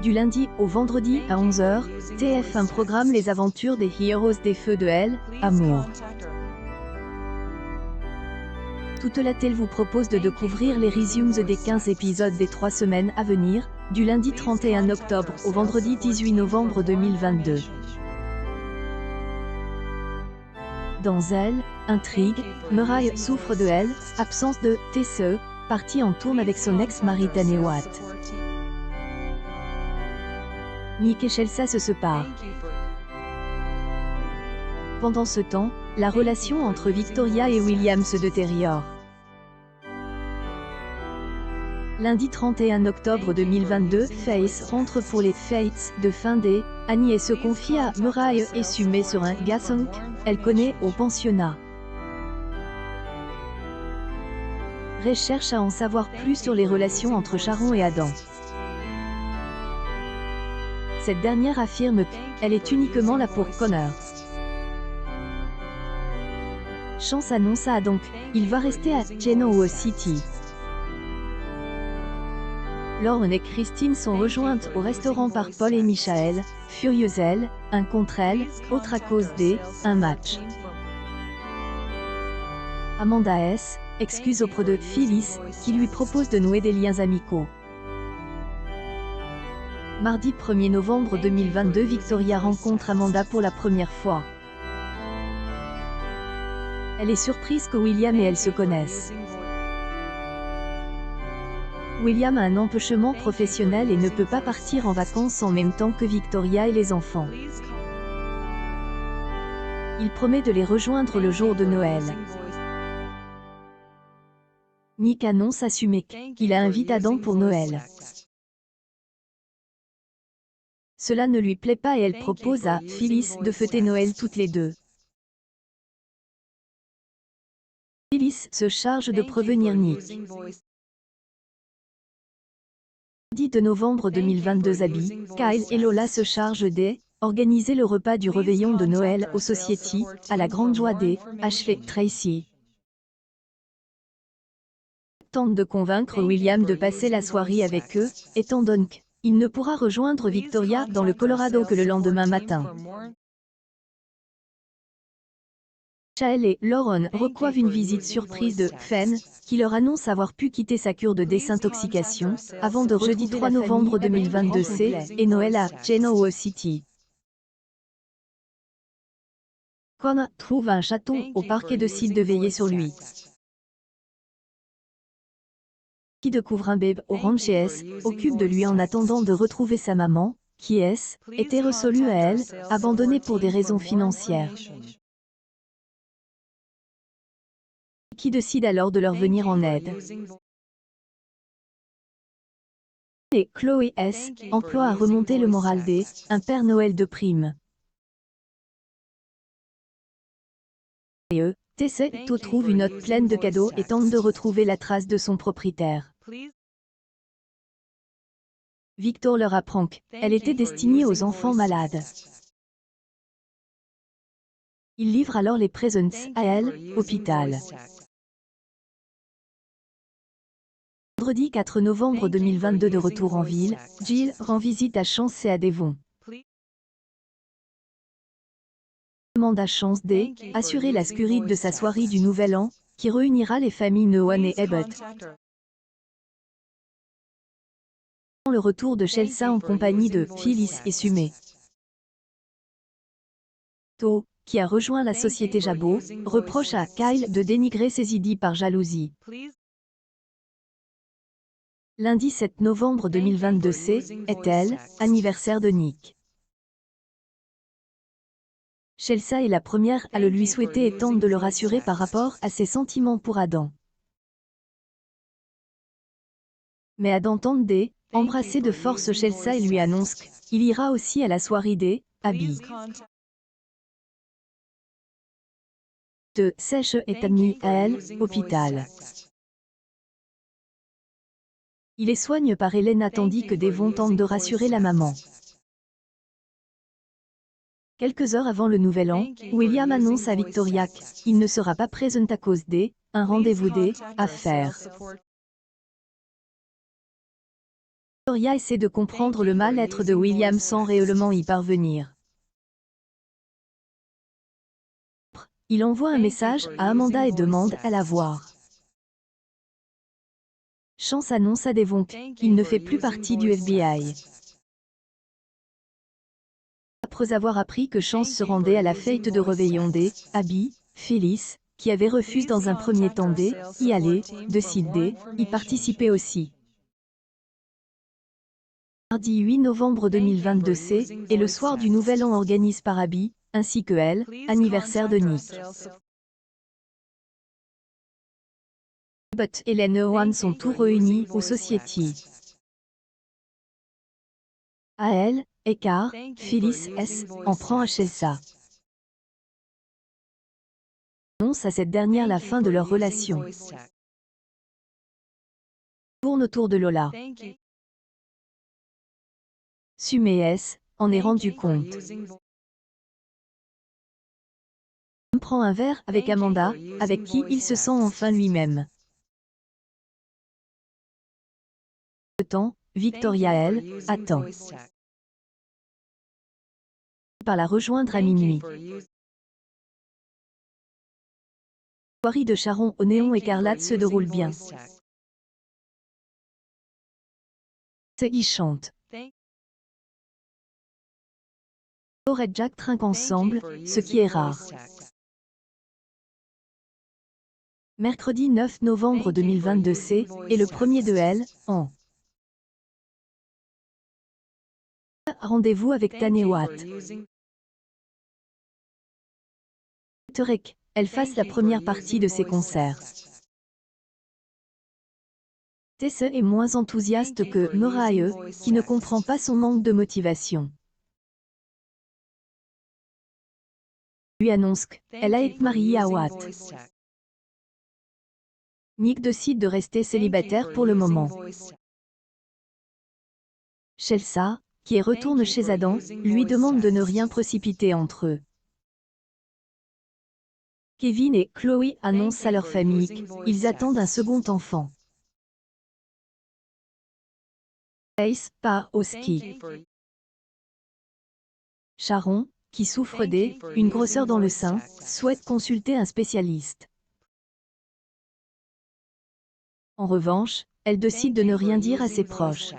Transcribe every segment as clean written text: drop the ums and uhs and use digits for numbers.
Du lundi au vendredi à 11h, TF1 programme les aventures des Heroes des Feux de Hell, Amour. Toute la télé vous propose de découvrir les resumes des 15 épisodes des 3 semaines à venir, du lundi 31 octobre au vendredi 18 novembre 2022. Dans Elle, intrigue, Muraille souffre de elle, absence de TCE, partie en tourne avec son ex-mari Danny Watt. Nick et Chelsea se séparent. Pendant ce temps, la relation entre Victoria et William se détériore. Lundi 31 octobre 2022, Faith rentre pour les Fates de fin d'année. Annie se confie à Muraille et Sumé sur un garçon qu'elle connaît au pensionnat. Ray cherche à en savoir plus sur les relations entre Sharon et Adam. Cette dernière affirme qu'elle est uniquement là pour Connor. Chance annonce à Adam qu'il va rester à Genoa City. Lauren et Christine sont rejointes au restaurant par Paul et Michael, furieuses elles, un contre elle, autre à cause un match. Amanda S. excuse auprès de Phyllis, qui lui propose de nouer des liens amicaux. Mardi 1er novembre 2022, Victoria rencontre Amanda pour la première fois. Elle est surprise que William et elle se connaissent. William a un empêchement professionnel et ne peut pas partir en vacances en même temps que Victoria et les enfants. Il promet de les rejoindre le jour de Noël. Nick annonce à Sumé qu'il a invité Adam pour Noël. Cela ne lui plaît pas et elle propose à Phyllis de fêter Noël toutes les deux. Phyllis se charge de prévenir Nick. Mardi 2 novembre 2022, Abby, Kyle et Lola se chargent d'organiser le repas du réveillon de Noël au Society, à la grande joie d'Ashley Tracy. Tente de convaincre William de passer la soirée avec eux, étant donné qu'il ne pourra rejoindre Victoria dans le Colorado que le lendemain matin. Michael et Lauren reçoivent une visite surprise de Fenn, qui leur annonce avoir pu quitter sa cure de désintoxication, avant de jeudi 3 novembre 2022 et Noël à Genoa City. Connor trouve un chaton au parc et décide de veiller sur lui. Qui découvre un bébé au ranch et s'occupe de lui en attendant de retrouver sa maman, qui était resolue à elle, abandonnée pour des raisons financières. Qui décide alors de leur venir en aide. Et Chloé emploie à remonter le moral un Père Noël de prime. Et Tessito trouve une note pleine de cadeaux et tente de retrouver la trace de son propriétaire. Victor leur apprend qu'elle était destinée aux enfants malades. Il livre alors les présents à elle, hôpital. Vendredi 4 novembre 2022, de retour en ville, Jill rend visite à Chance et à Devon. Demande à Chance d'assurer la sécurité de sa soirée du Nouvel An, qui réunira les familles Noan et Ebbett. Le retour de Chelsea en compagnie de Phyllis et Sumé. Qui a rejoint la société Jabot, reproche à Kyle de dénigrer ses idées par jalousie. Lundi 7 novembre 2022, est-elle, anniversaire de Nick. Chelsea est la première à le lui souhaiter et tente de le rassurer par rapport à ses sentiments pour Adam. Mais Adam tente d'embrasser de force Chelsea et lui annonce qu'il ira aussi à la soirée d'Abby. Sèche est admis à elle, hôpital. Il est soigné par Elena tandis que Devon tente de rassurer la maman. Quelques heures avant le Nouvel An, William annonce à Victoria qu'il ne sera pas présent à cause un rendez-vous à faire. Victoria essaie de comprendre le mal-être de William sans réellement y parvenir. Il envoie un message à Amanda et demande à la voir. Chance annonce à Devon qu'il ne fait plus partie du FBI. Après avoir appris que Chance se rendait à la fête de réveillon Abby, Phyllis, qui avait refusé dans un premier temps d'y aller, décide d'y participer aussi. Mardi 8 novembre 2022 et le soir du Nouvel An organisé par Abby, ainsi que elle, anniversaire de Nick. But Helen et Owen sont tous réunis au Society. À elle, écart, Phyllis S. en prend à Chelsea. Annonce à cette dernière la fin de leur relation. Tourne autour de Lola. Sumé S. en est rendu compte. Prend un verre avec Amanda, avec qui il se sent enfin lui-même. Le temps, Victoria elle, attend. Par la rejoindre à minuit. La soirée de Sharon au néon écarlate se déroule bien. Ils chantent. Laura et Jack trinquent ensemble, ce qui est rare. Mercredi 9 novembre 2022 et le premier de elle, en rendez-vous avec Tane Watt. Elle fasse la première partie de ses concerts. Tesse est moins enthousiaste que Mariah, qui ne comprend pas son manque de motivation. Lui annonce qu'elle a été mariée à Watt. Nick décide de rester célibataire pour le moment. Chelsea, qui retourne chez Adam, lui demande de ne rien précipiter entre eux. Kevin et Chloe annoncent à leur famille qu'ils attendent un second enfant. Ace part au ski. Sharon, qui souffre d'une grosseur dans le sein, souhaite consulter un spécialiste. En revanche, elle décide de ne rien dire à ses proches.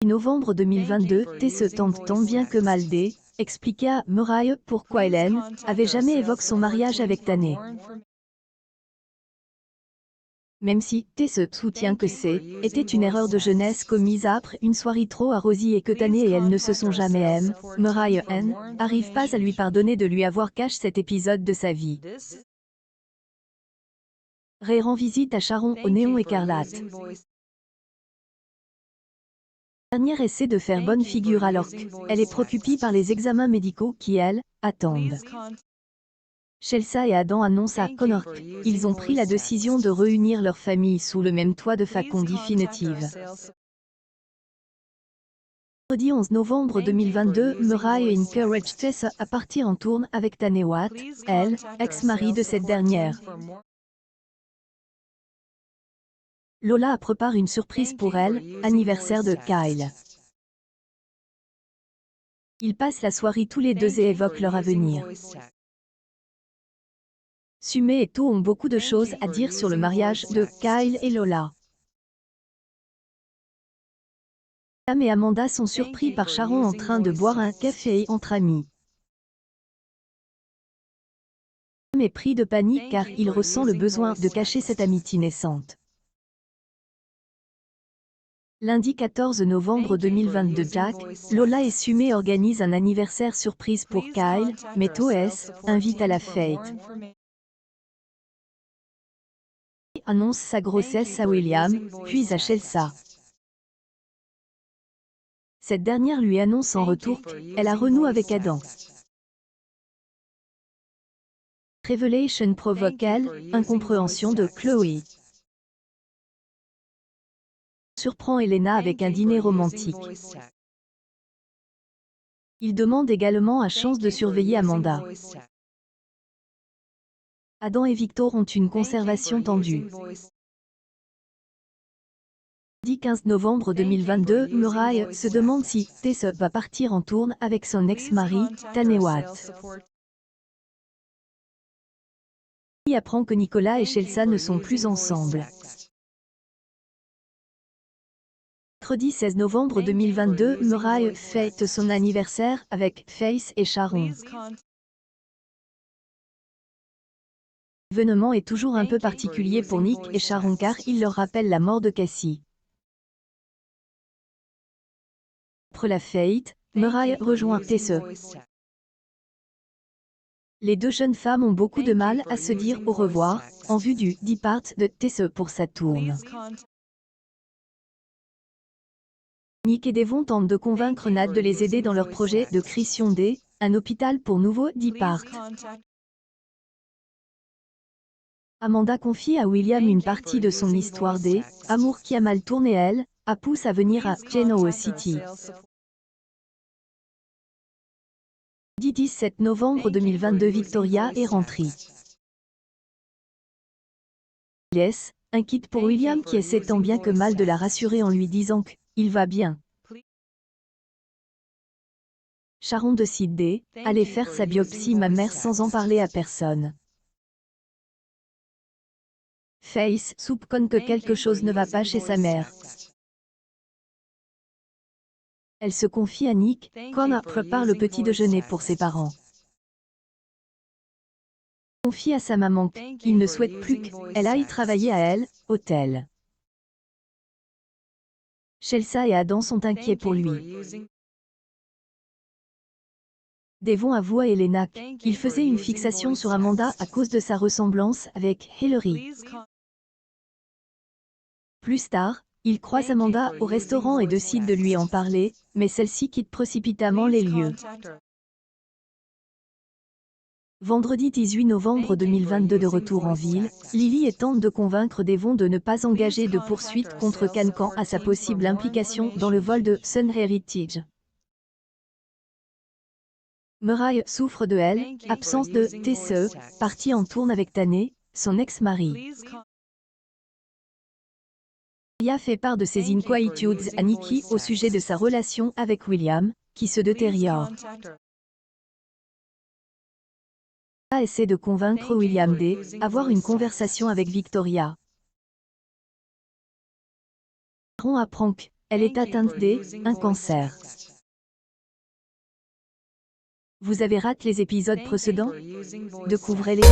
En novembre 2022, Tess tente tant bien que mal expliquer à Mariah pourquoi Helen avait jamais évoqué son mariage avec Tane. Même si Tess soutient que était une erreur de jeunesse commise après une soirée trop arrosée et que Tane et elle ne se sont jamais aimés, Mariah n'arrive pas à lui pardonner de lui avoir caché cet épisode de sa vie. Ray rend visite à Sharon au néon écarlate. La dernière essaie de faire bonne figure alors qu'elle est préoccupée par les examens médicaux qui, elle, attendent. Chelsea et Adam annoncent à Connor qu'ils ont pris la décision de réunir leur famille sous le même toit de façon définitive. Mercredi 11 novembre 2022, Mariah encourage Tess à partir en tourne avec Tane Watt, elle, ex-mari de cette dernière. Lola prépare une surprise pour elle, anniversaire de Kyle. Ils passent la soirée tous les deux et évoquent leur avenir. Sumé et To ont beaucoup de choses à dire sur le mariage de Kyle et Lola. Sam et Amanda sont surpris par Sharon en train de boire un café entre amis. Sam est pris de panique car il ressent le besoin de cacher cette amitié naissante. Lundi 14 novembre 2022, Jack, Lola et Sumé organisent un anniversaire surprise pour Kyle, mais To invite à la fête. Annonce sa grossesse à William, puis à Chelsea. Cette dernière lui annonce en retour qu'elle a renoué avec Adam. Révélation provoque incompréhension de Chloe. Surprend Elena avec un dîner romantique. Il demande également à Chance de surveiller Amanda. Adam et Victor ont une conversation tendue. Mardi 15 novembre 2022, Muraille se demande si Tess va partir en tourne avec son ex-mari, Tanewat. Il apprend que Nicolas et Chelsea ne sont plus ensemble. Mercredi 16 novembre 2022, Muraille fête son anniversaire avec Faith et Sharon. L'événement est toujours un peu particulier pour Nick et Sharon car il leur rappelle la mort de Cassie. Après la fête, Muraille rejoint Tess. Les deux jeunes femmes ont beaucoup de mal à se dire au revoir, en vue du départ de Tess pour sa tourne. Nick et Devon tentent de convaincre Nat de les aider dans leur projet de création un hôpital pour nouveaux départ. Amanda confie à William une partie de son histoire amour qui a mal tourné elle, a pousse à venir à Genoa City. Le 17 novembre 2022 Victoria est rentrée. Yes, inquiète pour William qui essaie tant bien que mal de la rassurer en lui disant qu'il va bien. Sharon décide d'aller faire sa biopsie mammaire sans en parler à personne. Faith soupçonne que quelque chose ne va pas chez sa mère. Elle se confie à Nick, Connor prépare le petit déjeuner pour ses parents. Confie à sa maman qu'il ne souhaite plus qu'elle aille travailler à elle, hôtel. Chelsea et Adam sont inquiets pour lui. Devon avoue à Elena qu'il faisait une fixation sur Amanda à cause de sa ressemblance avec Hillary. Plus tard, il croise Amanda au restaurant et décide de lui en parler, mais celle-ci quitte précipitamment les lieux. Vendredi 18 novembre 2022 de retour en ville, Lily tente de convaincre Devon de ne pas engager de poursuite contre Cancan à sa possible implication dans le vol de Sun Heritage. Muraille souffre de elle, absence de Tess, partie en tourne avec Tané, son ex-mari. Lia fait part de ses inquiétudes à Nikki au sujet de sa relation avec William, qui se détériore. Lia essaie de convaincre William d'avoir une conversation avec Victoria. Sharon apprend qu'elle est atteinte d'un cancer. Vous avez raté les épisodes précédents? Découvrez-les.